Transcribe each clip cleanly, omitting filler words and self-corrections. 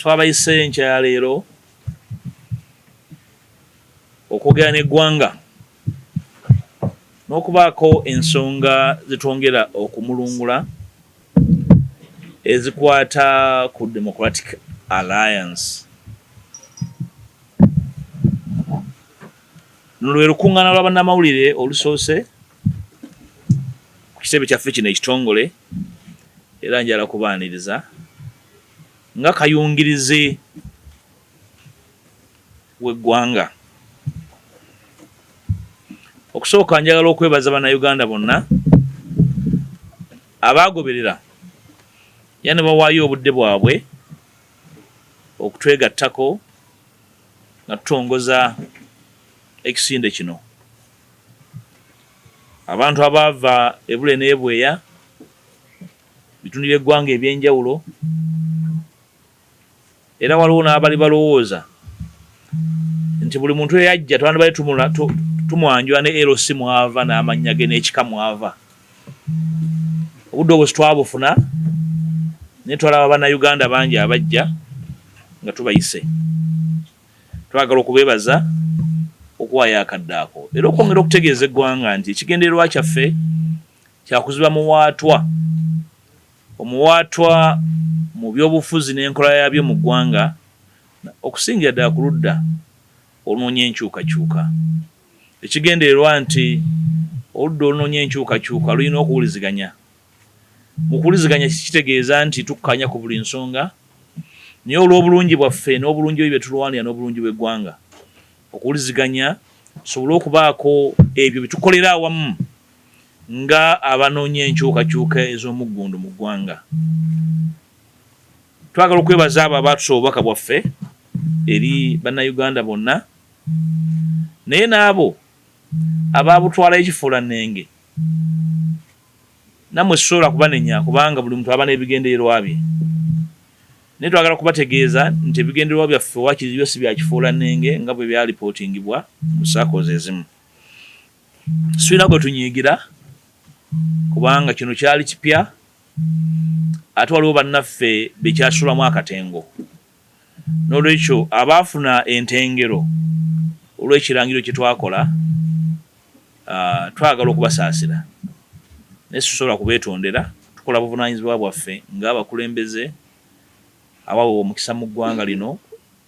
twabayise nkya leero okwogera n'eggwanga n'okubaako ensonga zitwongera okumulungula ezikwata ku Democratic Alliance. Lwe lukuŋŋaana lwa bannamawulire olusoose ku kitebe kyaffe kino ekitongole, era njala kubaaniriza nga kayungirizi w'eggwanga. Okusooka njagala okwebaza bannayuganda bonna abaagoberera era ne bawaayo obudde bwabwe okutwegattako nga tutongoza ekisinde kino. Abantu abaava ebule n'ebweya, bitundu by'eggwanga ebyenjawulo, era waliwo n'abali balowooza nti buli muntu eyajja twandibadde tumwanjula ne LC mwava n'amannya ge n'ekika mwava. Obudde obwo sitwabufuna naye twalaba bannayuganda bangi abajja nga tubayise. Twagala okubeebaza okuwaayo akadde ako era okwongera okutegeeza eggwanga nti ekigendererwa kyaffe kyakuziba omuwaatwa mu byobufuzi n'enkola yaabyo mu ggwanga, okusingira ddala ku ludda olunoonya enkyukakyuka. Ekigendererwa nti oludda olunoonya enkyukakyuka lulina okuwuliziganya. Mu kuwuliziganya kitegeeza nti tukkanya ku buli nsonga, naye olw'obulungi bwaffe n'obulungi bwe tulwanira n'obulungi bw'eggwanga, okuwuliziganya tusobole okubaako ebyo bye tukolera awamu nga abanoonya enkyukakyuka ez'omuggundu mu ggwanga. Twagala okwebaza abo abaatusa obubaka bwaffe eri bannayuganda bonna, naye n'abo abaabutwala ekifuulannenge, nammwe sisobola kubanenya kubanga buli muntu aba n'ebigendererwa bye. Naye twagala kubategeeza nti ebigendererwa byaffe waakiri byo si bya kifuulannenge nga bwe byalipootingibwa mu saakoozi ezimu. Sirina gwe tunyiigira kubanga kino kyali kipya, ate waliwo bannaffe be kyasulamu akatengo. N'olwekyo abaafuna entengero olw'ekirangiro kye twakola, twagala okubasaasira, naye sisobola kubeetondera. Tukola buvunaanyizibwa bwaffe ng'abakulembeze abawa omukisa mu ggwanga lino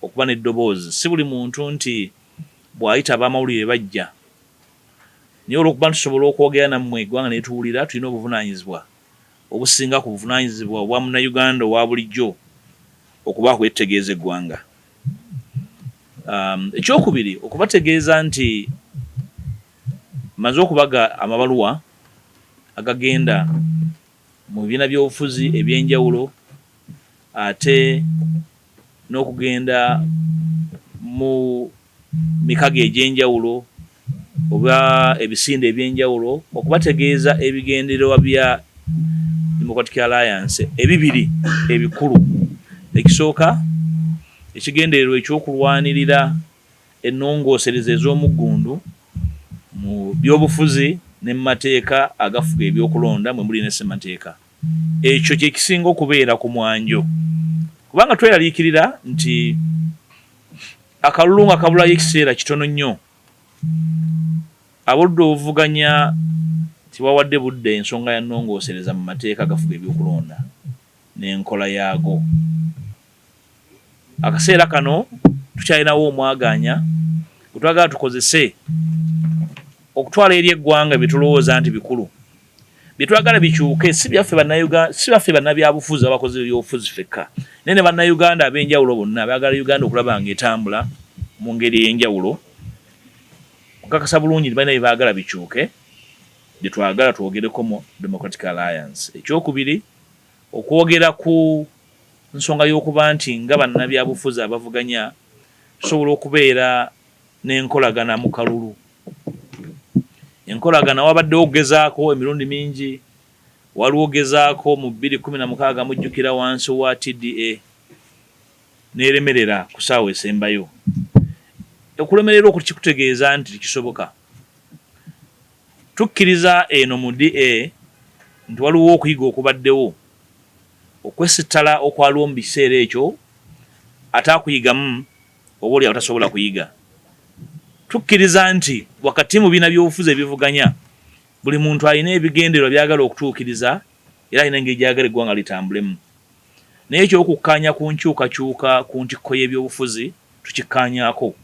okuba n'eddoboozi. Si buli muntu nti bw'ayita ab'amawulire bajja, naye olw'okuba tusobola okwogera nammwe eggwanga ne tuwulira, tulina obuvunaanyizibwa obusinga ku buvunaanyizibwa obwa munnayuganda owa bulijjo okubaako ekitegeeza eggwanga. Ekyokubiri, okubategeeza nti maze okubaga amabaluwa agagenda mu bibiina by'obufuzi ebyenjawulo, ate n'okugenda mu mikago egy'enjawulo oba ebisinde ebyenjawulo, okubategeeza ebigendererwa bya Democratic Alliance ebibiri ebikulu. Ekisooka, ekigendererwa ekyokulwanirira ennongoosereza ez'omuggundu mu byobufuzi ne mu mateeka agafuga ebyokulonda mwe muli ne ssemateeka. Ekyo kye kisinga okubeera ku mwanjo, kubanga tweraliikirira nti akalulu nga kabulayo ekiseera kitono nnyo, ab'oludda obuvuganya tibawadde budde ensonga ya nnongoosereza mu mateeka agafuga ebyokulonda n'enkola yaago. Akaseera kano tukyalinawo omwaganya gwe twagala tukozese okutwala eri eggwanga bye tulowooza nti bikulu, bye twagala bikyuke. Si byaffe bannabyabufuzi abakozi b'ebyobufuzi fekka, naye ne bannayuganda ab'enjawulo bonna baagala Uganda okulaba ng'etambula mu ngeri ey'enjawulo. Okukakasa bulungi nti balina bye baagala bikyuke, bye twagala twogereko mu Democratic Alliance. Ekyokubiri, okwogera ku nsonga y'okuba nti nga bannabyabufuzi abavuganya tusobola okubeera n'enkolagana mu kalulu. Enkolagana wabaddewo okugezaako emirundi mingi. Waliwo ogezaako mu 2016 mujjukira wansi wa TDA n'eremerera ku ssaawa esembayo. Okulemerera okukikutegeeza nti kisoboka. Tukkiriza eno mu DA nti waliwo okuyiga okubaddewo okwesittala okwaliwo mu biseera ekyo atakuyigamu oba oli atasobola kuyiga. Tukkiriza nti wakati mu bibiina by'obufuzi ebivuganya buli muntu alina ebigendererwa byagala okutuukiriza era alina engeri gyagala eggwanga litambulemu. Naye ekyokukkaanya ku nkyukakyuka ku ntikko y'ebyobufuzi tukikkaanyaako.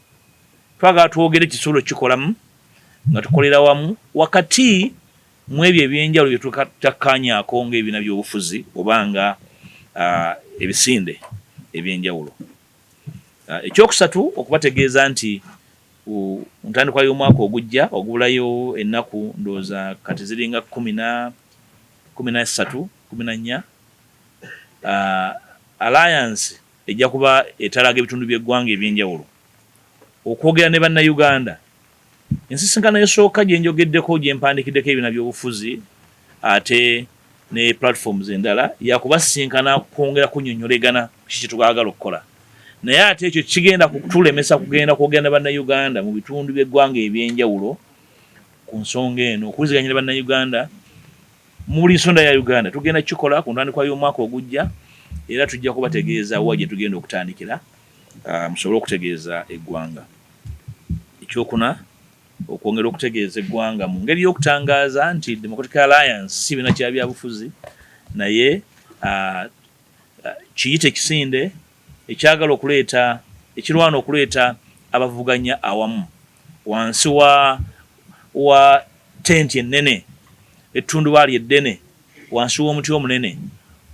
Twagala twogere kisobola kikolamu nga tukolera wamu wakati mu ebyo ebyenjawulo bye tutakkaanyaako ng'ebibiina by'obufuzi oba nga ebisinde ebyenjawulo. Ekyokusatu okubategeeza nti ntandikwa y'omwaka ogujja ogubulayo ennaku ndowooza kati ziringa 13 14 Alliance ejja kuba etalaga ebitundu by'eggwanga ebyenjawulo okwogera ne bannayuganda. Ensisinkano esooka gye njogeddeko gye mpandikiddeko ebibiina by'obufuzi ate ne platforms endala yakubasinkana kwongera kunnyonnyolegana kiki twagala okukola. Naye ate ekyo kigenda kutulemesa kugenda kwogera ne bannayuganda mu bitundu by'eggwanga ebyenjawulo ku nsonga eno okuwuliziganya ne bannayuganda mu buli nsonda ya Uganda. Tugenda kikola ku ntandikwa y'omwaka ogujja era tujja kubategeeza wa gye tugenda okutandikira musobole okutegeeza eggwanga. Ekyokuna okwongera okutegeeza eggwanga mu ngeri y'okutangaaza nti Democratic Alliance si bibiina kya byabufuzi naye kiyite kisinde ekyagala okuleeta ekirwana okuleeta abavuganya awamu wansi wa tenti ennene ettundubaali eddene wansi w'omuti omunene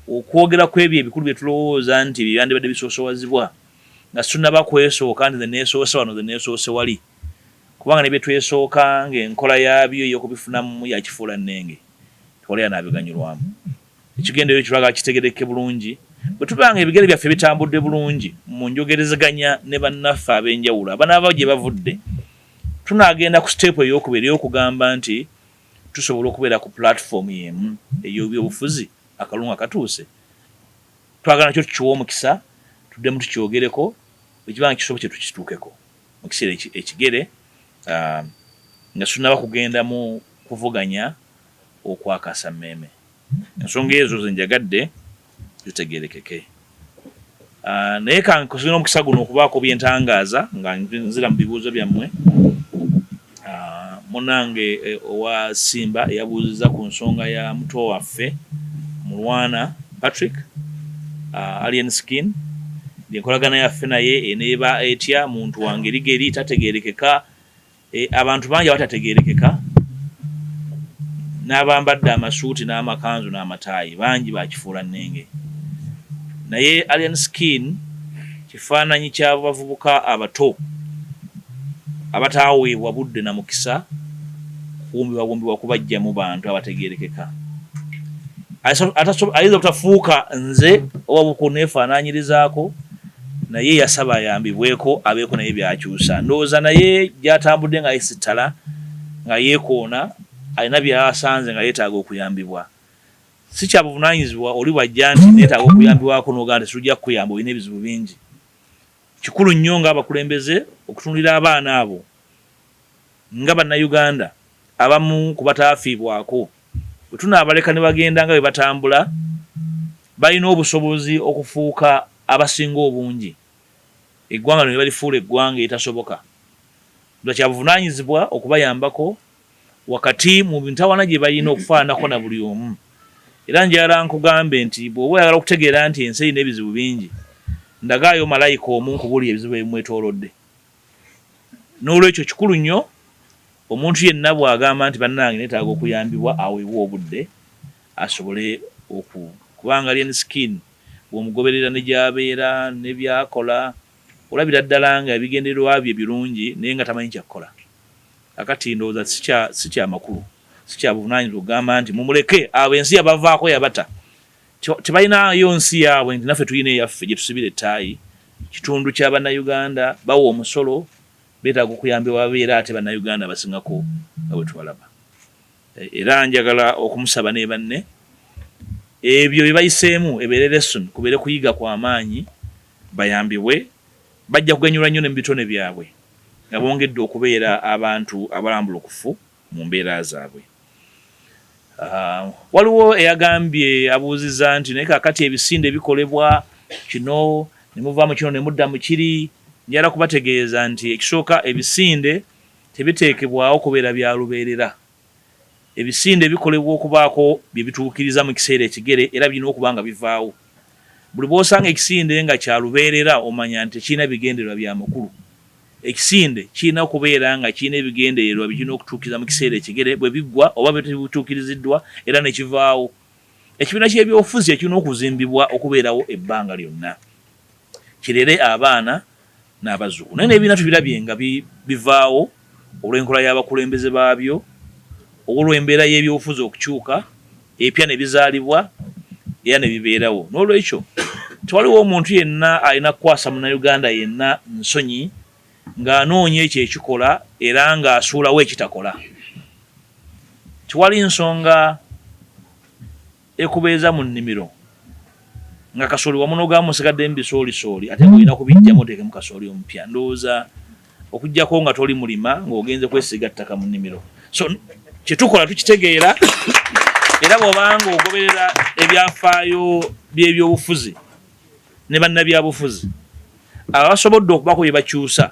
okwogera ku ebyo ebikulu bye tulowooza nti byandibadde bisoosowazibwa nga tunnaba kwesooka nti neesoosa wano neesoose wali kubanga ne bye twesooka ng'enkola yaabyo ey'okubifunamu yakifuula nnenge tukolera n'abiganyulwamu. Ekigendererwa kitulaga kitegerekke bulungi bwe tubanga ebigere byaffe bitambudde bulungi mu njogerezaganya ne bannaffe ab'enjawulo abanaaba gye bavudde tunaagenda ku siteepu ey'okubiri ey'okugamba nti tusobola okubeera ku platform y'emu ey'ebyobufuzi akalungu akatuuse. Twagala nakyo tukiwa omukisa tuddemu tukyogereko ekibanga kisobola kye tukituukeko mu kiseera ekigere nga tunnaba kugenda mu kuvuganya okwakasa mmeeme. Ensonga ezo ze njagadde zitegeerekeke. Naye kankozesa n'omukisa guno okubaako byentangaaza nga nzira mu bibuuzo byammwe. Munnange owa Simba eyabuuziza ku nsonga ya muto waffe Mulwana Patrick Alien Skin enkolagana yaffe naye eneeba etya muntu wange erigeri tategeerekeka. Abantu bangi abatategeerekeka n'abambadde amasuuti n'amakanzu n'amataayi bangi bakifuula nnenge. Naye Alien Skin kifaananyi ky'abavubuka abato abataaweebwa budde na mukisa kuwumbibwa kubajja mu bantu abategeerekeka. Ayinza obutafuuka nze oba bukuneefaanaanyirizaako naye yasaba ayambibweko abeeko naye byakyusa. Ndowooza naye gy'atambudde nga yesittala nga yeekoona alina byasanze nga yeetaaga okuyambibwa. Si kya buvunaanyizibwa oli bw'ajja nti neetaaga okuyambibwako n'ogamba nti tujja kukuyamba olina ebizibu bingi. Kikulu nnyo ng'abakulembeze okutunulira abaana abo nga bannayuganda abamu ku bataafiibwako bwe tunaabaleka ne bagenda nga bwe batambula balina obusobozi okufuuka abasinga obungi eggwanga lino ne balifuula eggwanga eritasoboka. Kya buvunaanyizibwa okubayambako wakati mu bintawana gye balina okufaananako na buli omu. Era njagala nkugambe nti bw'oba oyagala okutegeera nti ensi erina ebizibu bingi ndagaayo malayika omu nkubulira ebizibu ebimwetoolodde. N'olwekyo kikulu nnyo omuntu yenna bw'agamba nti bannange neetaaga okuyambibwa aweebwa obudde asobole kubanga Alien Skin bw'omugoberera ne gy'abeera ne by'akola olabira ddala nga ebigendererwa bye birungi naye nga tamanyi kyakukola. Akati ndowooza si kya makulu si kya buvunaanyizibwa okugamba nti mumuleke abo ensi yabavaako yabata. Tebalinayo nsi yaabwe nti naffe tulina eyaffe gye tusibira ettaayi. Kitundu kya bannayuganda bawa omusolo beetaaga okuyambibwa babeera ate bannayuganda basingako nga bwe tubalaba. Era njagala okumusaba ne banne ebyo bye bayiseemu ebeere lesson kubeere kuyiga kw'amaanyi bayambibwe bajja kuganyulwa nnyo ne mu bitone byabwe nga bongedde okubeera abantu abalambulukufu mu mbeera zaabwe. Waliwo eyagambye abuuzizza nti naye kaakati ebisinde bikolebwa kino ne muva mu kino ne mudda mu kiri. Njala kubategeeza nti ekisooka ebisinde tebiteekebwawo kubeera bya lubeerera. Ebisinde bikolebwa okubaako bye bituukiriza mu kiseera ekigere era birina okuba nga bivaawo. Buli bw'osanga ekisinde nga kya lubeerera omanya nti kirina bigendererwa bya makulu. Ekisinde kirina okubeera nga kirina ebigendererwa birina okutuukiriza mu kiseera ekigere bwe biggwa oba bituukiriziddwa era ne kivaawo. Ekibiina ky'ebyobufuzi kirina okuzimbibwa okubeerawo ebbanga lyonna, kirere abaana n'abazzukulu. Naye n'ebibiina tubirabye nga bivaawo olw'enkola y'abakulembeze baabyo, olw'embeera y'ebyobufuzi okukyuka, epya ne bizaalibwa era ne bibeerawo. N'olwekyo tewaliwo omuntu yenna alina kukwasa munnayuganda yenna nsonyi ng'anoonya ekyo ekikola era ng'asuulawo ekitakola. Tewali nsonga ekubeeza mu nnimiro nga kasooli wamu n'ogamu musigaddemu bisoolisooli ate ng'olina kubijjamu oteekemu kasooli omupya. Ndowooza okuggyako nga toli mulima ng'ogenze kwesiga ttaka mu nnimiro. So kye tukola tukitegeera era bw'obanga ogoberera ebyafaayo by'ebyobufuzi ne bannabyabufuzi abasobodde okubako bye bakyusa,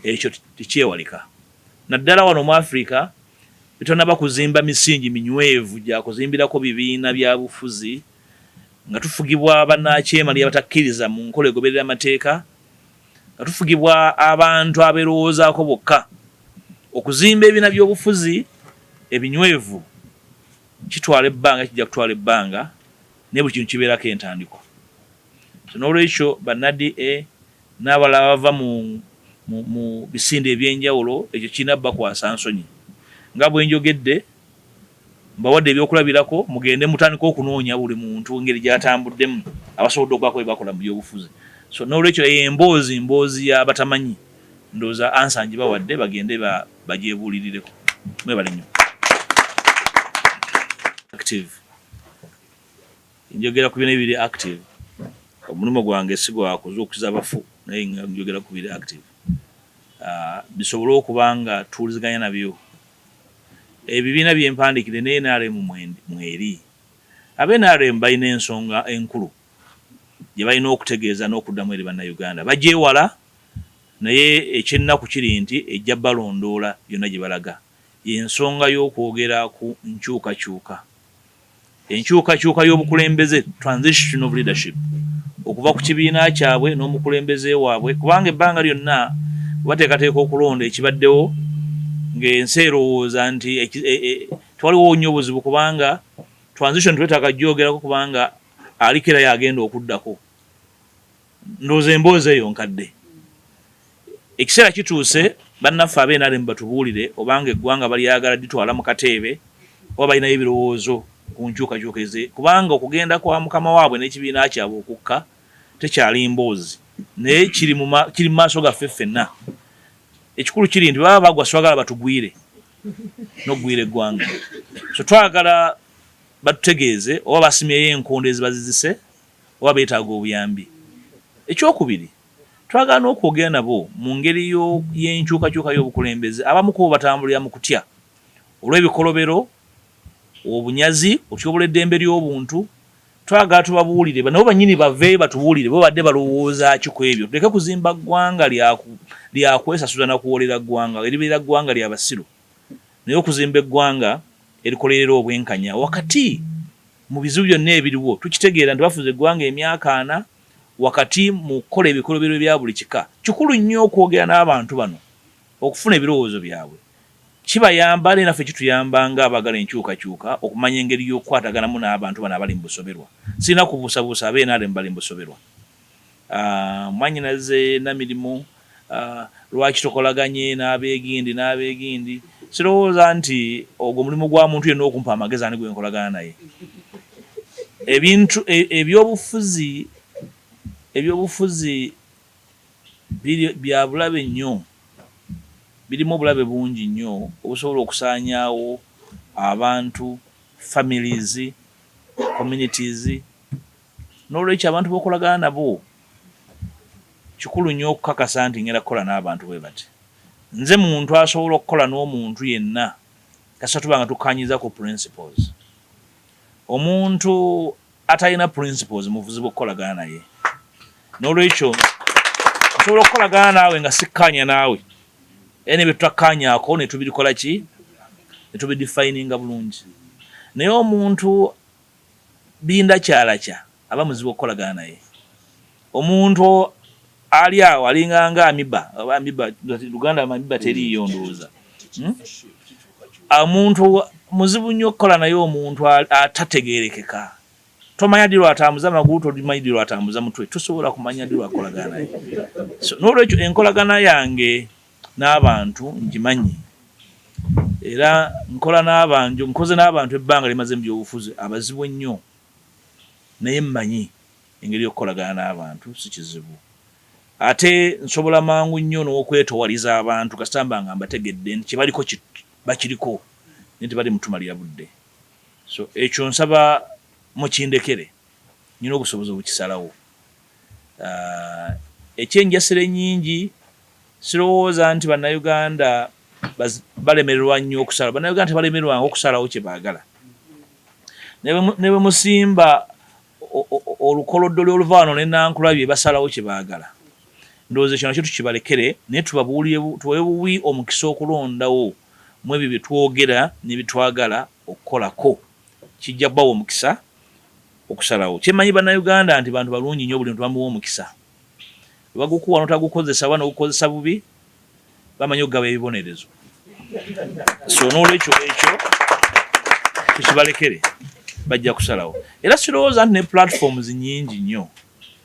ekyo tekyewalika. Naddala wano mu Africa bitonnaba kuzimba misingi minywevu gya kuzimbirako bibiina bya bufuzi nga tufugibwa bannakyema abatakkiriza mu nkola egoberera amateeka, nga tufugibwa abantu abeerowoozaako bokka. Okuzimba ebibiina by'obufuzi ebinywevu kitwala ebbanga, kijja kutwala ebbanga, naye buli kintu kibeerako entandikwa. So n'olwekyo bannadda n'abalala bava mu bisinde ebyenjawulo ekyo kirina bakwasa nsonyi. Nga bwe njogedde mbawadde ebyokulabirako, mugende mutandika okunoonya buli muntu engeri gy'atambuddemu abasobodde okubaako bye bakola mu byobufuzi. So n'olwekyo emboozi y'abatamanyi ndowooza ansangi bawadde bagende bagyebuulirireko. Mwebale nnyo. Active. Njogera ku bino ebiri active. Omulimu gwange si gwakuzuukiza bafu naye nga njogera ku biri active. Bisobole okuba nga tuwuliziganya nabyo. Ebibiina bye mpandiikire ne NRM mweri. Aba-NRM balina ensonga enkulu gye balina okutegeeza n'okuddamu eri bannayuganda. Bagyewala naye ekyennaku kiri nti ejja balondoola byonna gye balaga. Y'ensonga y'okwogera ku nkyukakyuka. Enkyukakyuka y'obukulembeze, transition of leadership, okuva ku kibiina kyabwe n'omukulembeze waabwe, kubanga ebbanga lyonna bateekateeka okulonda ekibaddewo ng'ensi erowooza nti tewaliwo nnyo obuzibu kubanga transition twetaaga gyogerako kubanga aliko era yagenda okuddako. Ndowooza emboozi eyo nkadde. Ekiseera kituuse bannaffe aba-NRM batubuulire obanga eggwanga balyagala litwala mu kateebe oba balinayo ebirowoozo ku nkyukakyuka eze, kubanga okugenda kwa mukama waabwe n'ekibiina kyabwe okukka tekyali mboozi naye kiri mu maaso gaffe ffenna. Ekikulu kiri nti baba bagwa swagala batugwire n'okugwira eggwanga. So twagala batutegeeze oba basimyeyo enkondo ezibazizise oba beetaaga obuyambi. Ekyokubiri, twagala n'okwogera nabo mu ngeri y'enkyukakyuka y'obukulembeze. Abamu ku bo batambulira mu kutya olw'ebikolobero, obunyazi, okutyobola eddembe ly'obuntu. Twagala tubabuulire nabo bannyini baveeyo batubuulire bo badde balowooza ki ku ebyo. Tuleke kuzimba ggwanga lyakwesasuza na kuwolera ggwanga eribeera ggwanga lya basiru, naye okuzimba eggwanga erikolerera obwenkanya wakati mu bizibu byonna ebiriwo. Tukitegeera nti bafuze eggwanga emyaka 4 wakati mu kukola ebikolobero bya buli kika. Kikulu nnyo okwogera n'abantu bano okufuna ebirowoozo byabwe. Kibayamba naffe kituyamba nga abagala enkyukakyuka okumanya engeri y'okukwataganamu n'abantu bano abali mu busoberwa. Sirina kubuusabuusa aba-NRM bali mu busoberwa. Mwannyinaze Namirimu lwaki tokolaganye n'abeegindi. Sirowooza nti ogwo mulimu gwa muntu yenna okumpa amagezi ani gwe nkolagana naye. Ebyobufuzi bya bulabe nnyo, birimu obulabe bungi nnyo obusobola okusaanyaawo abantu, families, communities. N'olwekyo abantu b'okolagana nabo kikulu nnyo okukakasa nti ngenda kukola n'abantu bwe bati. Nze muntu asobola okukola n'omuntu yenna kasita tuba nga tukkaanyiza ku principles. Omuntu atalina principles muvuzi bw'okukolagana naye. N'olwekyo nsobola okukolagana naawe nga sikkanya naawe ene bye tutakkaanyaako ne tubikola ki ne tubidefininga bulungi. Naye omuntu binda kyalakya aba muzibu okukolagana naye. Omuntu ali awo alinganga amiba oba amiba Luganda amiba teriiyo ndowooza. Omuntu muzibu nnyo okukola naye omuntu atategeerekeka. Tomanya ddi lwatambuza amagulu, tomanyi ddi lwatambuza mutwe, tosobola kumanya ddi lwakolagana naye. So n'olwekyo enkolagana yange n'abantu ngimanyi era nkoze n'abantu ebbanga limaze mu byobufuzi abazibu ennyo, naye mmanyi engeri y'okukolagana n'abantu si kizibu. Ate nsobola mangu nnyo n'okwetowaliza abantu kasitamba nga mbategedde nti kyebaliko bakiriko naye tebali mutumalira budde. So ekyo nsaba mukindekere, nina obusobozi obukisalawo. Ekyenjasire nnyingi sirowooza nti bannayuganda balemererwa nnyo okusalawo. Bannayuganda tebalemererwanga okusalawo kye baagala. Ne bwe musimba olukoloddoli oluva wano ne Nankulabye basalawo kye baagala. Ndowooza ekyo nakyo tukibalekere naye tubabuulire tuwe buwi omukisa okulondawo mu ebyo bye twogera ne bye twagala okukolako. Kijja kubawa omukisa okusalawo. Kyemanyi bannayuganda nti bantu balungi nnyo, buli muntu bamuwa omukisa. Bagukuwa n'otagukozesa oba n'ogukozesa bubi bamanyi okugaba ebibonerezo. So n'olwekyo ekyo tukibalekere, bajja kusalawo. Era sirowooza nti ne platforms nnyingi nnyo,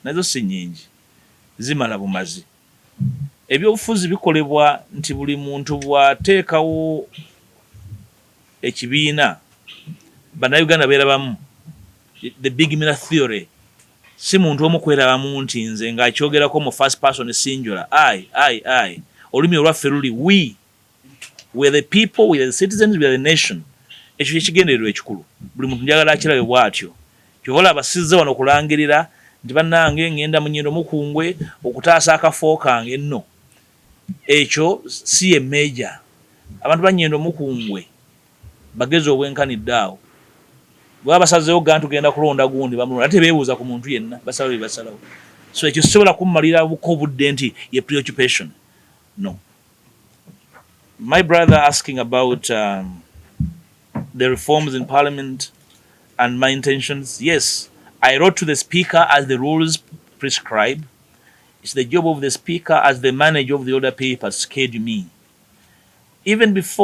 nazo si nnyingi, zimala bumazi. Ebyobufuzi bikolebwa nti buli muntu bw'ateekawo ekibiina bannayuganda beerabamu. The big mirror theory. Si muntu omu kwerabamu nti nze ng'akyogerako mu first person singular. I. Olulimi olwaffe luli we. We are the people, we are the citizens, we are the nation. Ekyo kyekigendererwa ekikulu. Buli muntu njagala akirabe bw'atyo. Kyobola abasizze wano okulangirira nti bannange ngenda mu Nnyindo Mukungwe okutaasa akafo kange nno. Ekyo si ye major. Abantu ba Nnyindo Mukungwe bagezi obwenkanidde awo. Bwaba basazeewo ga tugenda kulonda gundi bamulonda ate beebuuza ku muntu yenna basalawo bye basalawo. So ekyo sisobola kummalira buko budde nti ye preoccupation. No. My brother asking about the reforms in Parliament and my intentions. Yes, I wrote to the Speaker as the rules prescribe. It's the job of the Speaker as the manager of the order papers to schedule me. Even if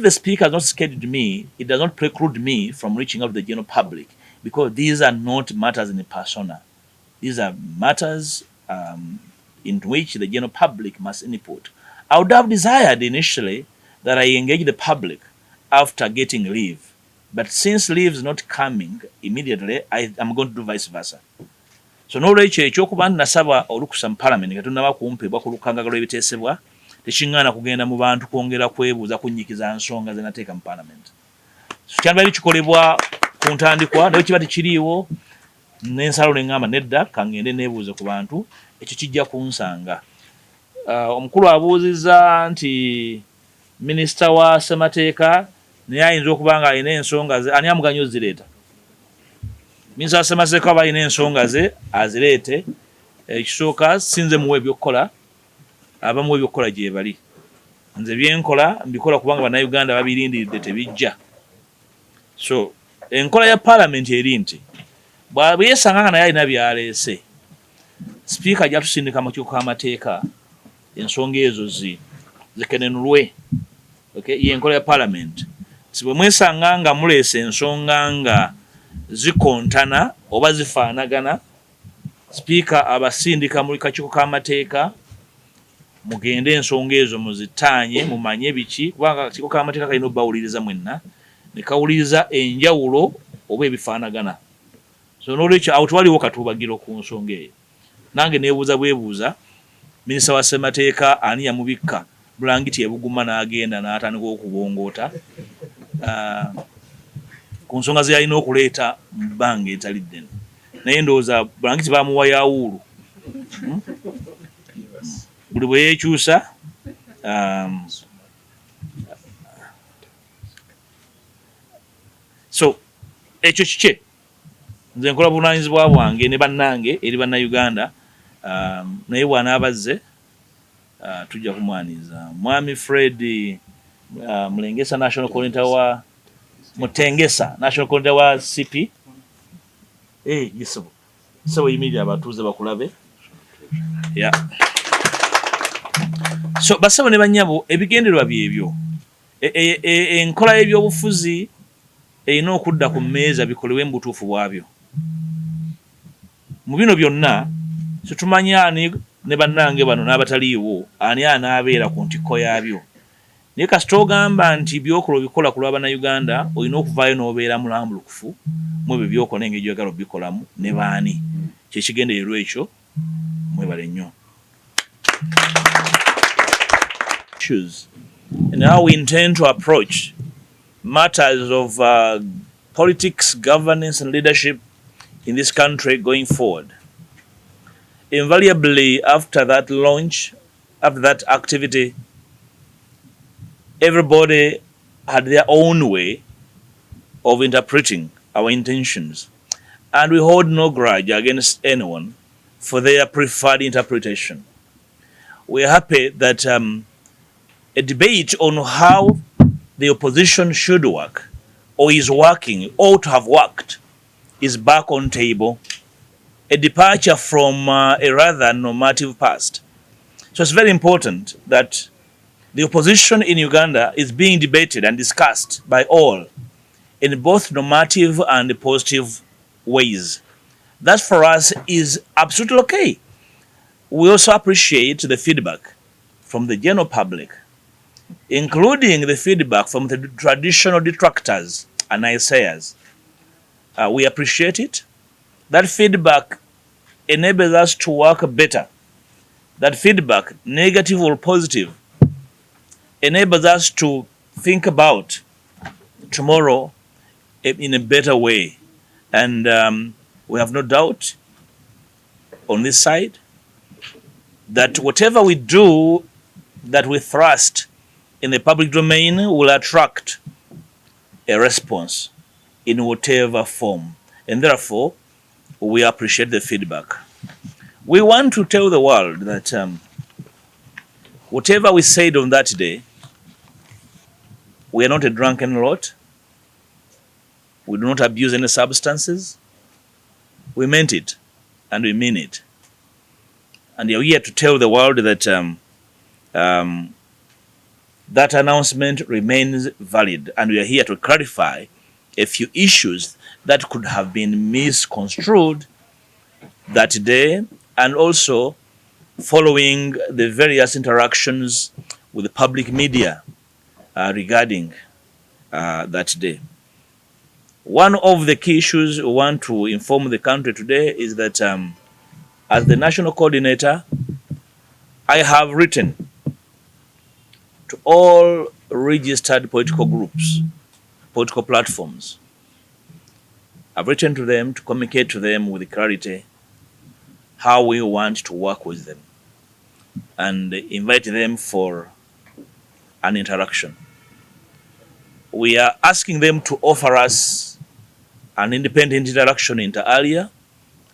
the Speaker has not scheduled me, it does not preclude me from reaching out to the general public, because these are not matters in a persona. These are matters in which the general public must input. I would have desired initially that I engage the public after getting leave. But since leave is not coming immediately, I am going to do vice versa. So n'olwekyo ekyokuba nasaba olukusa mu Parliament nga tunnaba kumpebwa ku lukangala lw'ebiteesebwa tekiŋŋaana kugenda mu bantu kwongera kwebuuza kunnyikiza nsonga ze nateeka mu Parliament. So kyandibadde kikolebwa ku ntandikwa naye kiba tekiriiwo n'ensalo ne ŋŋamba nedda kangende neebuuze ku bantu, ekyo kijja kunsanga. Omukulu abuuzizza nti minisita wa ssemateeka naye ayinza okuba nga alina ensonga ze, ani amuganya ozireeta? Minisita wa ssemateeka aba alina ensonga ze azireete. Ekisooka sinze muwe ebyokukola, abamuwe ebyokukola gye bali. Nze byenkola mbikola kubanga bannayuganda babirindiridde tebijja. So enkola ya Parliament eri nti bwe yeesanga nga naye alina byaleese, Sipiika ajja tusindika mu kiiko k'amateeka ensonga ezo zikenenulwe. Okay, y'enkola ya Parliament. Si bwe mwesanga nga muleese ensonga nga zikontana oba zifaanagana, Sipiika abasindika mu kakiiko k'amateeka mugende ensonga ezo muzitaanye mumanye biki, kubanga akakiiko k'amateeka kalina obbawuliriza mwenna ne kawuliriza enjawulo oba ebifaanagana. So n'olwekyo awo tewaliwo katuubagiro ku nsonga eyo. Nange neebuuza bwebuuza, minisita wa ssemateeka ani yamubikka bulangiti ebuguma n'agenda n'atandika okubongoota ku nsonga ze yalina okuleeta mu bbanga etali ddene. Naye ndowooza bulangiti baamuwa yawuulu. Buli bwe yeekyusa so ekyo kike nze nkola buvunaanyizibwa bwange ne bannange eri bannayuganda naye bw'anaaba azze tujja kumwaniza. Mwami Fred Mulengesa National Coordinator wa Mutengesa National Coordinator wa CP. Yisebo. Sebo yimirira abatuuze bakulabe. Yeah. So basabo ne bannyabo ebigendererwa byebyo. Enkola y'ebyobufuzi erina okudda ku mmeeza bikolewe mu butuufu bwabyo. Mu bino byonna situmanya ani ne bannange bano n'abataliiwo ani anaabeera ku ntikko yaabyo. Naye kasita ogamba nti byokola obikola ku lwa bannayuganda olina okuvaayo n'obeera mulambulukufu mu ebyo byokola n'engeri gy'oyagala obikolamu ne baani. Kyekigendererwa ekyo mwebale nnyo. And how we intend to approach matters of politics, governance, and leadership in this country going forward. Invariably, after that launch, after that activity, everybody had their own way of interpreting our intentions, and we hold no grudge against anyone for their preferred interpretation. We are happy that a debate on how the opposition should work or is working or to have worked is back on table, a departure from a rather normative past. So it's very important that the opposition in Uganda is being debated and discussed by all in both normative and positive ways. That for us is absolutely okay. We also appreciate the feedback from the general public, including the feedback from the traditional detractors and naysayers. We appreciate it. That feedback enables us to work better. That feedback, negative or positive, enables us to think about tomorrow in a better way. And we have no doubt on this side that whatever we do that we thrust in the public domain will attract a response in whatever form. And therefore, we appreciate the feedback. We want to tell the world that whatever we said on that day, we are not a drunken lot. We do not abuse any substances. We meant it, and we mean it. And we are here to tell the world that that announcement remains valid, and we are here to clarify a few issues that could have been misconstrued that day, and also following the various interactions with the public media regarding that day. One of the key issues we want to inform the country today is that as the national coordinator, I have written to all registered political groups, political platforms. I've written to them to communicate to them with clarity how we want to work with them and invite them for an interaction. We are asking them to offer us an independent interaction inter alia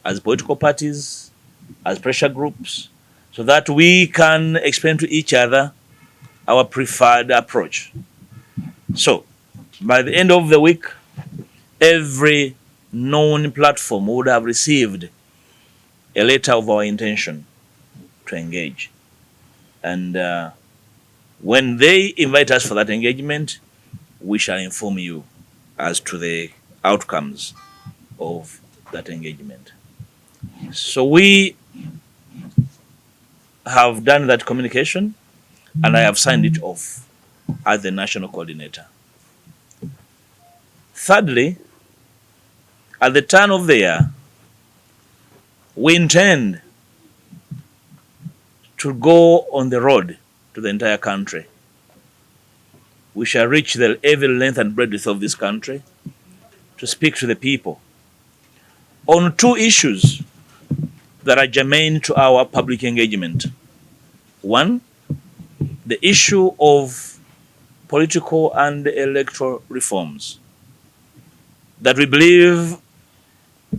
as political parties, as pressure groups, so that we can explain to each other our preferred approach. So, by the end of the week, every known platform would have received a letter of our intention to engage. And when they invite us for that engagement, we shall inform you as to the outcomes of that engagement. So we have done that communication, and I have signed it off as the national coordinator. Thirdly, at the turn of the year, we intend to go on the road to the entire country. We shall reach the every length and breadth of this country to speak to the people on two issues that are germane to our public engagement. One, the issue of political and electoral reforms that we believe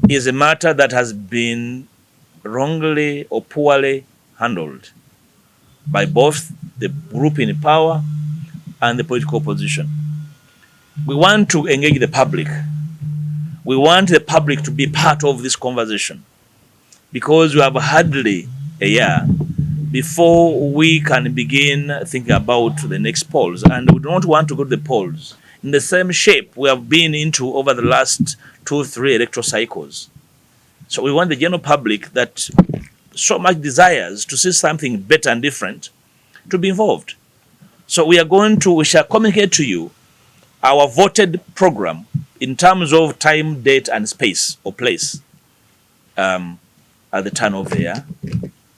is a matter that has been wrongly or poorly handled by both the group in power and the political opposition. We want to engage the public. We want the public to be part of this conversation because we have hardly a year before we can begin thinking about the next polls. And we don't want to go to the polls in the same shape we have been into over the last 2-3 electoral cycles. So we want the general public that so much desires to see something better and different to be involved. So we shall communicate to you our voted program in terms of time, date, and space or place at the turn of the year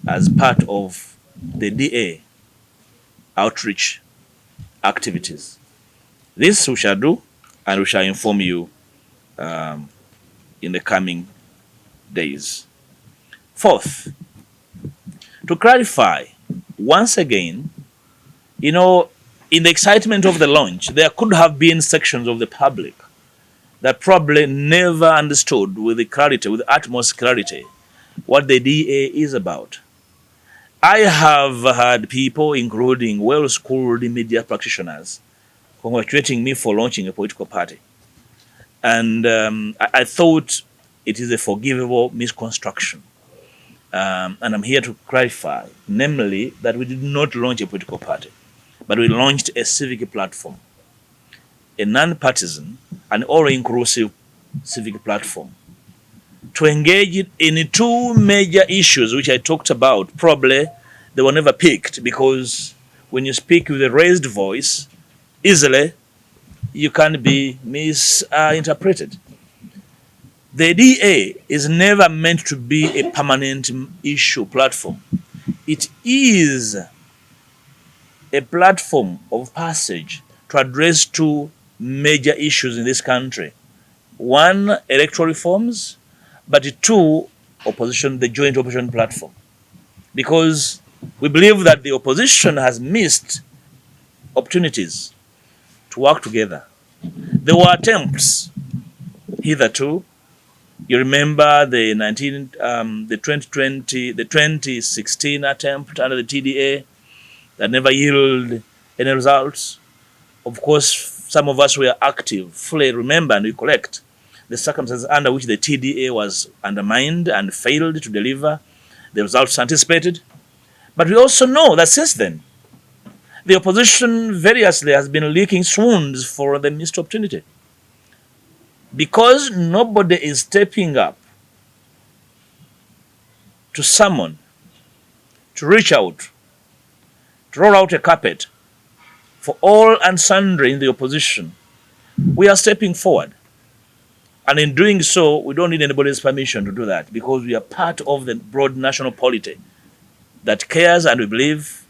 as part of the DA outreach activities. This we shall do, and we shall inform you in the coming days. Fourth, to clarify, once again, in the excitement of the launch, there could have been sections of the public that probably never understood with the utmost clarity, what the DA is about. I have had people, including well-schooled media practitioners, congratulating me for launching a political party. And I thought it is a forgivable misconstruction. And I'm here to clarify, namely, that we did not launch a political party, but we launched a civic platform, a non-partisan and all-inclusive civic platform to engage in two major issues which I talked about. Probably they were never picked because when you speak with a raised voice, easily you can be misinterpreted. The DA is never meant to be a permanent issue platform. It is a platform of passage to address two major issues in this country. One, electoral reforms, but two, the joint opposition platform. Because we believe that the opposition has missed opportunities to work together. There were attempts hitherto. You remember the 2016 attempt under the TDA that never yielded any results. Of course, some of us were active, fully remember and recollect the circumstances under which the TDA was undermined and failed to deliver the results anticipated. But we also know that since then, the opposition variously has been licking swoons for the missed opportunity. Because nobody is stepping up to summon, to reach out, to roll out a carpet for all and sundry in the opposition, we are stepping forward. And in doing so, we don't need anybody's permission to do that because we are part of the broad national polity that cares, and we believe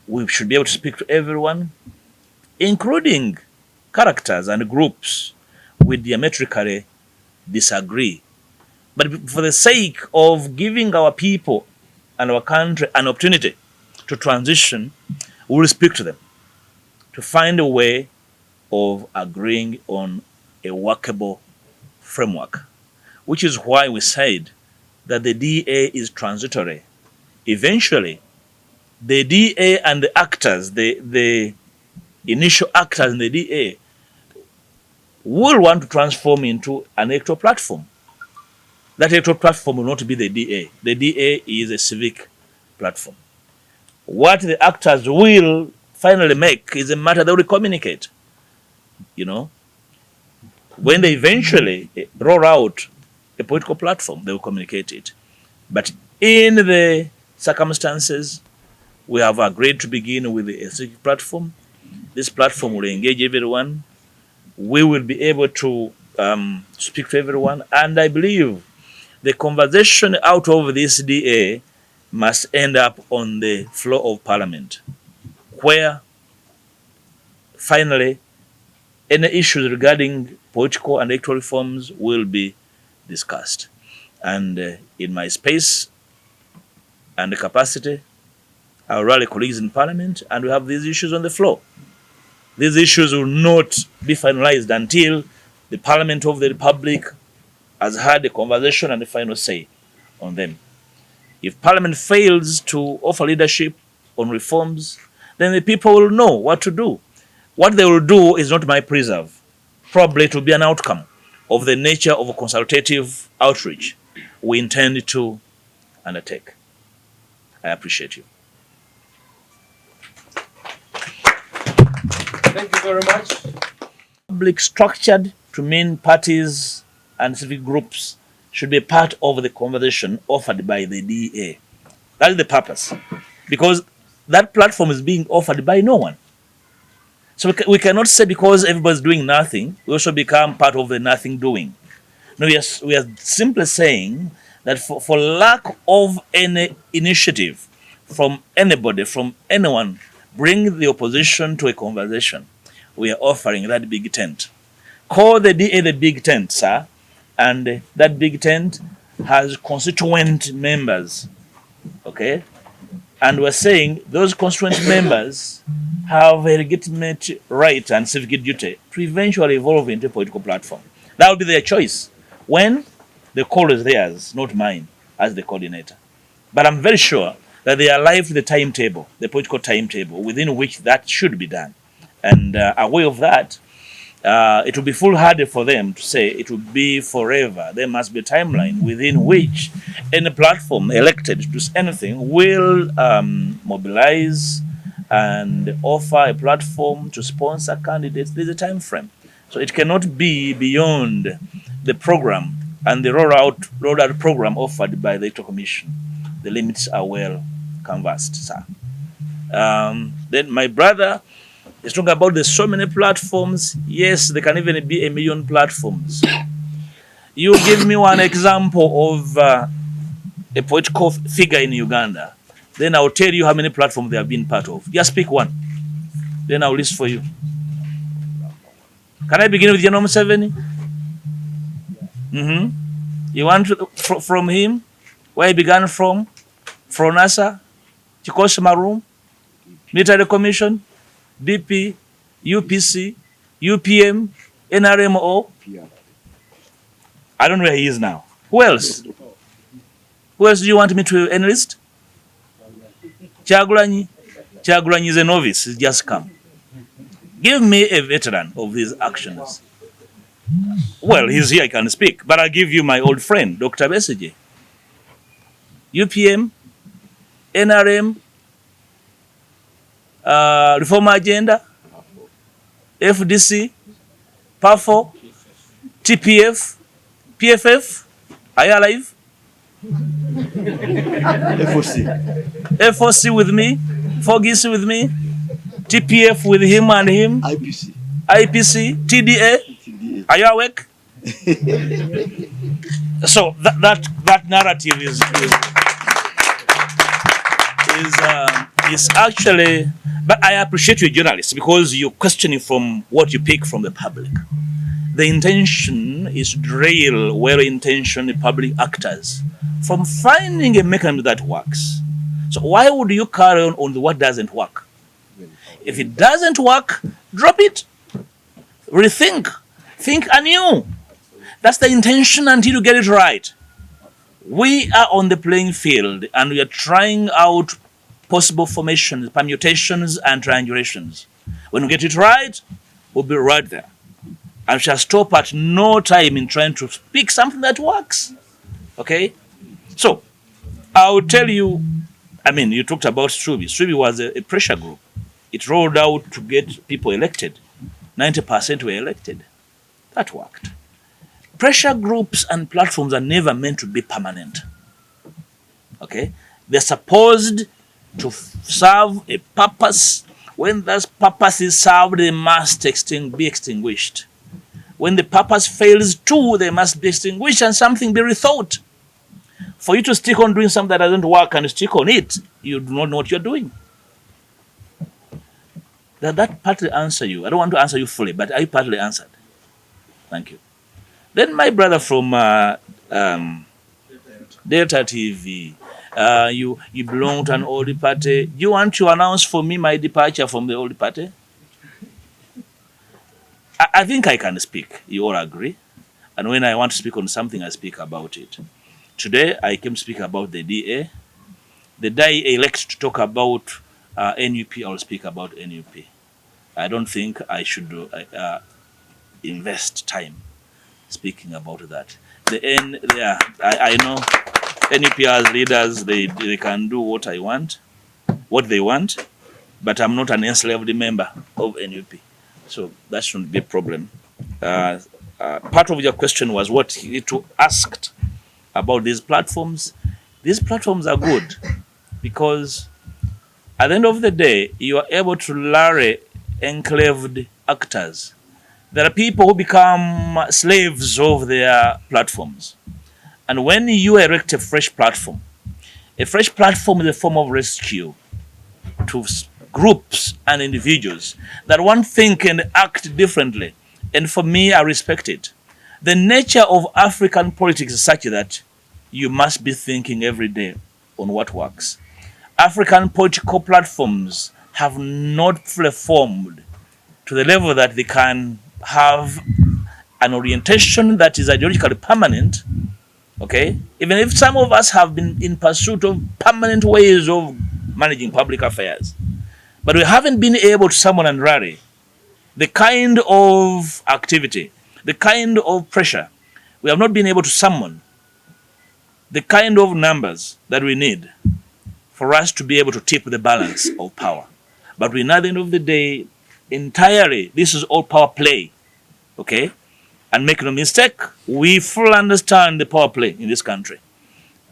we should be able to speak to everyone, including characters and groups we diametrically disagree. But for the sake of giving our people and our country an opportunity to transition, we will speak to them to find a way of agreeing on a workable framework, which is why we said that the DA is transitory. Eventually, the DA and the actors, the initial actors in the DA, will want to transform into an electoral platform. That electoral platform will not be the DA. The DA is a civic platform. What the actors will finally make is a matter they will communicate. When they eventually roll out a political platform, they will communicate it. But in the circumstances, we have agreed to begin with a civic platform. This platform will engage everyone. We will be able to speak to everyone. And I believe the conversation out of this DA must end up on the floor of Parliament, where finally any issues regarding political and electoral reforms will be discussed. And in my space and capacity, I will rally colleagues in Parliament, and we have these issues on the floor. These issues will not be finalized until the Parliament of the Republic has had a conversation and a final say on them. If Parliament fails to offer leadership on reforms, then the people will know what to do. What they will do is not my preserve. Probably it will be an outcome of the nature of a consultative outreach we intend to undertake. I appreciate you. Thank you very much. Public structured to mean parties and civic groups should be part of the conversation offered by the DA. That is the purpose. Because that platform is being offered by no one. So we cannot say because everybody's doing nothing, we also become part of the nothing doing. No, we are simply saying that for lack of any initiative from anybody, from anyone, bring the opposition to a conversation, we are offering that big tent. Call the DA the big tent, sir, and that big tent has constituent members, okay? And we're saying those constituent members have a legitimate right and civic duty to eventually evolve into a political platform. That will be their choice when the call is theirs, not mine, as the coordinator. But I'm very sure that they are alive to the timetable, the political timetable within which that should be done. And aware of that, it will be foolhardy for them to say it will be forever. There must be a timeline within which any platform elected to do anything will mobilize and offer a platform to sponsor candidates. There's a time frame. So it cannot be beyond the program and the rollout program offered by the Electoral Commission. The limits are well canvassed, sir. Then my brother is talking about there's so many platforms. Yes, there can even be 1 million platforms. You give me one example of a political figure in Uganda, then I'll tell you how many platforms they have been part of. Just pick one. Then I'll list for you. Can I begin with General Museveni? You want to, from him? Where he began from NASA, Chikosi Maroon, Military Commission, BP, UPC, UPM, NRMO. I don't know where he is now. Who else? Who else do you want me to enlist? Kyagulanyi. Kyagulanyi is a novice. He's just come. Give me a veteran of these actions. Well, he's here, I can speak, but I'll give you my old friend, Dr. Besigye. UPM, NRM, Reform Agenda, FDC, PAFO, TPF, PFF, are you alive? FOC with me, Fogisi with me, TPF with him and him, IPC, TDA, are you awake? So that narrative is actually, but I appreciate you journalists because you're questioning from what you pick from the public. The intention is to drill well-intentioned public actors from finding a mechanism that works. So why would you carry on what doesn't work? If it doesn't work, drop it. Rethink. Think anew. That's the intention until you get it right. We are on the playing field and we are trying out possible formations, permutations, and triangulations. When we get it right, we'll be right there. And shall stop at no time in trying to pick something that works. Okay? So, I'll tell you, I mean, you talked about Strubi. Strubi was a pressure group. It rolled out to get people elected. 90% were elected. That worked. Pressure groups and platforms are never meant to be permanent. Okay? They're supposed to serve a purpose. When that purpose is served, they must be extinguished. When the purpose fails too, they must be extinguished and something be rethought. For you to stick on doing something that doesn't work and stick on it, you do not know what you're doing. That partly answer you. I don't want to answer you fully, but I partly answered. Thank you. Then my brother from Delta TV, you belong to an old party. Do you want to announce for me my departure from the old party? I think I can speak. You all agree? And when I want to speak on something, I speak about it. Today, I came to speak about the DA. The day I elect to talk about NUP, I'll speak about NUP. I don't think I should invest time speaking about that. I know NUP as leaders, they can do what they want, but I'm not an enslaved member of NUP. So that shouldn't be a problem. Part of your question was what you asked about these platforms. These platforms are good because at the end of the day, you are able to lure enclaved actors. There are people who become slaves of their platforms. And when you erect a fresh platform is a form of rescue to groups and individuals that want to think and act differently. And for me, I respect it. The nature of African politics is such that you must be thinking every day on what works. African political platforms have not fully formed to the level that they can have an orientation that is ideologically permanent. Okay? Even if some of us have been in pursuit of permanent ways of managing public affairs, but we haven't been able to summon and rally the kind of activity, the kind of pressure. We have not been able to summon the kind of numbers that we need for us to be able to tip the balance of power. But we know at the end of the day, entirely, this is all power play. Okay? And make no mistake, we fully understand the power play in this country.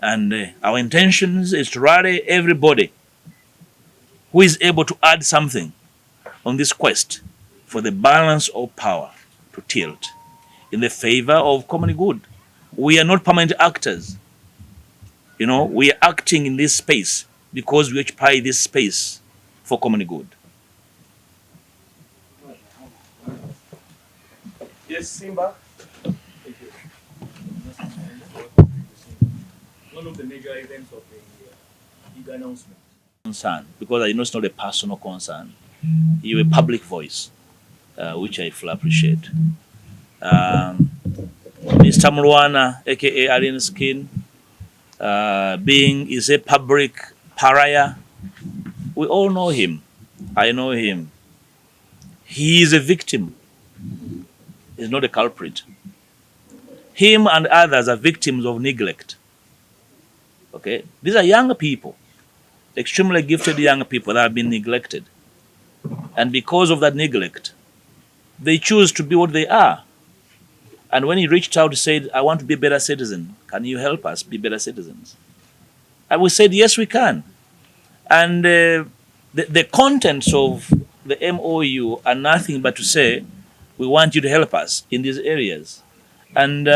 And our intentions is to rally everybody who is able to add something on this quest for the balance of power to tilt in the favor of common good. We are not permanent actors. You know, we are acting in this space because we occupy this space for common good. Yes, Simba. Thank you. One of the major events of the big announcement. Concern, because I know it's not a personal concern. You're a public voice, which I fully appreciate. Mr. Mruana, aka Alien Skin, is a public pariah. We all know him. I know him. He is a victim. He's not a culprit. Him and others are victims of neglect. Okay? These are young people, extremely gifted young people that have been neglected. And because of that neglect, they choose to be what they are. And when he reached out, he said, I want to be a better citizen. Can you help us be better citizens? And we said, yes, we can. And the contents of the MOU are nothing but to say, we want you to help us in these areas. And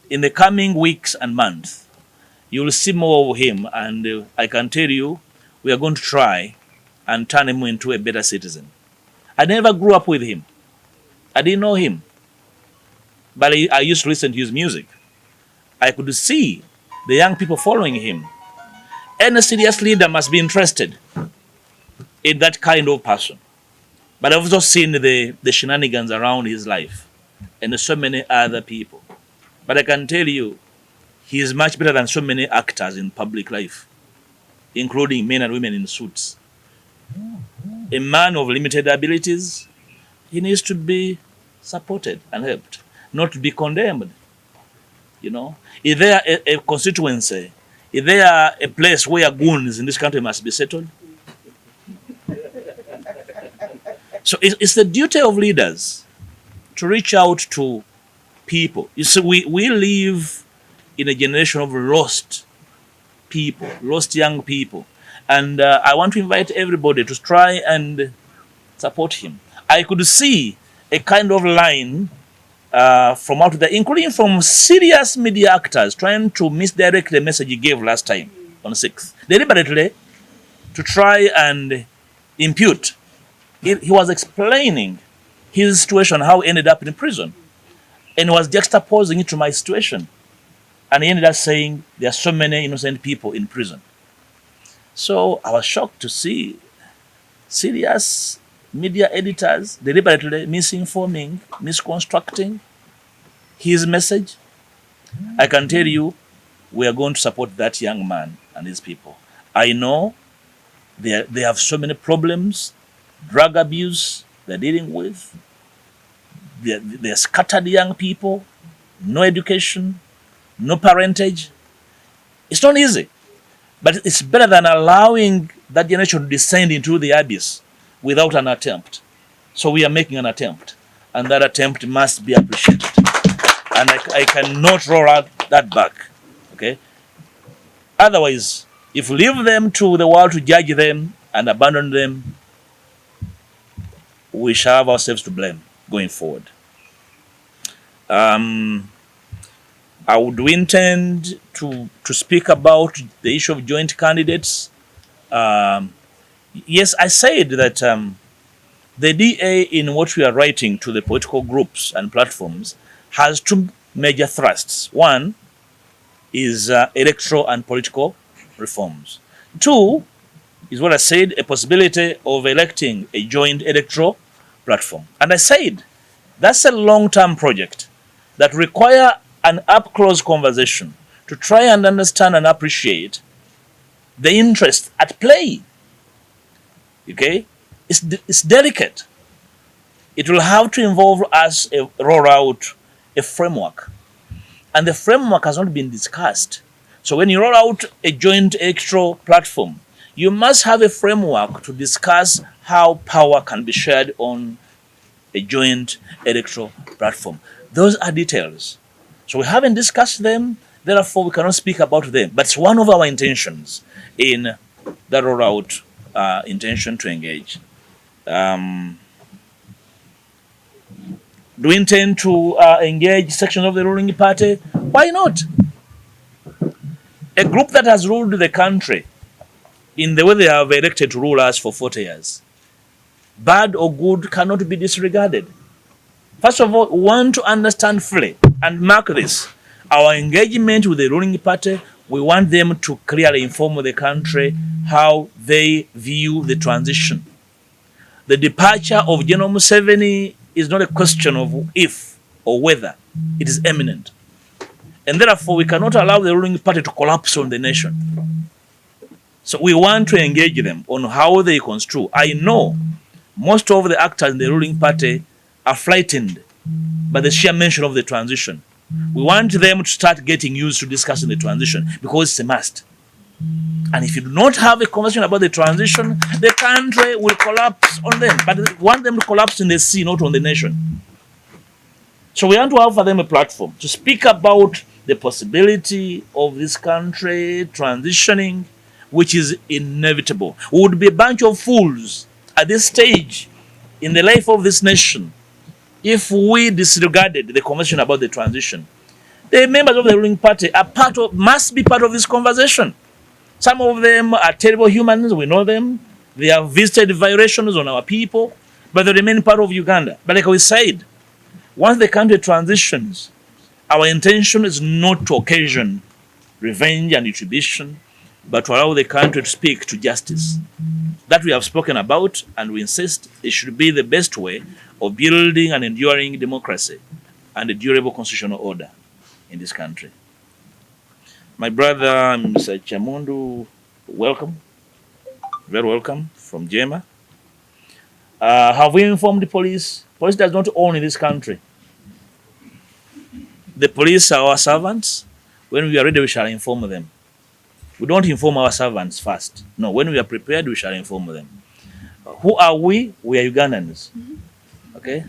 in the coming weeks and months, you will see more of him. And I can tell you, we are going to try and turn him into a better citizen. I never grew up with him. I didn't know him. But I used to listen to his music. I could see the young people following him. Any serious leader must be interested in that kind of person. But I've also seen the shenanigans around his life and so many other people. But I can tell you, he is much better than so many actors in public life, including men and women in suits. A man of limited abilities, he needs to be supported and helped, not to be condemned. You know, is there a constituency? Is there a place where goons in this country must be settled? So it's the duty of leaders to reach out to people. You see, we live in a generation of lost people, lost young people. And I want to invite everybody to try and support him. I could see a kind of line from out there, including from serious media actors trying to misdirect the message he gave last time on 6th, deliberately to try and impute. He was explaining his situation, how he ended up in prison, and was juxtaposing it to my situation. And he ended up saying, there are so many innocent people in prison. So I was shocked to see serious media editors deliberately misinforming, misconstructing his message. I can tell you, we are going to support that young man and his people. I know they have so many problems, drug abuse they're dealing with. They're scattered young people, no education, no parentage. It's not easy, but it's better than allowing that generation to descend into the abyss without an attempt. So we are making an attempt, and that attempt must be appreciated. And I cannot roll out that back. Okay. Otherwise, if we leave them to the world to judge them and abandon them, we shall have ourselves to blame going forward. I would intend to speak about the issue of joint candidates. Yes, I said that the DA, in what we are writing to the political groups and platforms, has two major thrusts. One is electoral and political reforms. Two is what I said, a possibility of electing a joint electoral platform. And I said that's a long-term project that require an up-close conversation to try and understand and appreciate the interest at play. Okay? It's delicate. It will have to involve us roll out a framework. And the framework has not been discussed. So when you roll out a joint electoral platform, you must have a framework to discuss how power can be shared on a joint electoral platform. Those are details. So we haven't discussed them, therefore we cannot speak about them. But it's one of our intentions in the rollout intention to engage. Do we intend to engage sections of the ruling party? Why not? A group that has ruled the country in the way they have elected to rule us for 40 years, bad or good, cannot be disregarded. First of all, we want to understand fully and mark this. Our engagement with the ruling party, we want them to clearly inform the country how they view the transition. The departure of General Museveni is not a question of if or whether, it is imminent. And therefore, we cannot allow the ruling party to collapse on the nation. So we want to engage them on how they construe. I know most of the actors in the ruling party are frightened by the sheer mention of the transition. We want them to start getting used to discussing the transition because it's a must. And if you do not have a conversation about the transition, the country will collapse on them. But we want them to collapse in the sea, not on the nation. So we want to offer them a platform to speak about the possibility of this country transitioning, which is inevitable. We would be a bunch of fools at this stage in the life of this nation if we disregarded the conversation about the transition. The members of the ruling party must be part of this conversation. Some of them are terrible humans, we know them. They have visited violations on our people, but they remain part of Uganda. But like we said, once the country transitions, our intention is not to occasion revenge and retribution, but to allow the country to speak to justice. That we have spoken about, and we insist it should be the best way of building an enduring democracy and a durable constitutional order in this country. My brother, Mr. Chamundu, welcome. Very welcome from Jema. Have we informed the police? Police does not own in this country. The police are our servants. When we are ready, we shall inform them. We don't inform our servants first. No, when we are prepared, we shall inform them. Who are we? We are Ugandans. Okay?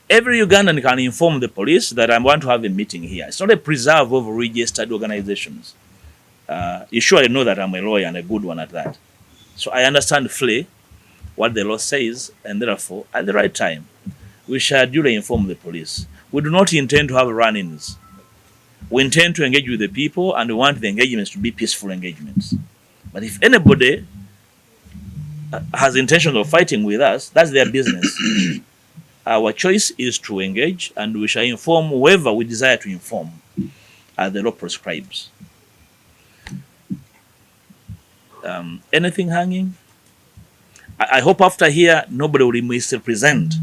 Every Ugandan can inform the police that I want to have a meeting here. It's not a preserve of registered organizations. You surely know that I'm a lawyer and a good one at that. So I understand fully what the law says, and therefore, at the right time, we shall duly inform the police. We do not intend to have run-ins. We intend to engage with the people, and we want the engagements to be peaceful engagements. But if anybody has intention of fighting with us, that's their business. Our choice is to engage, and we shall inform whoever we desire to inform, as the law prescribes. Anything hanging? I hope after here, nobody will misrepresent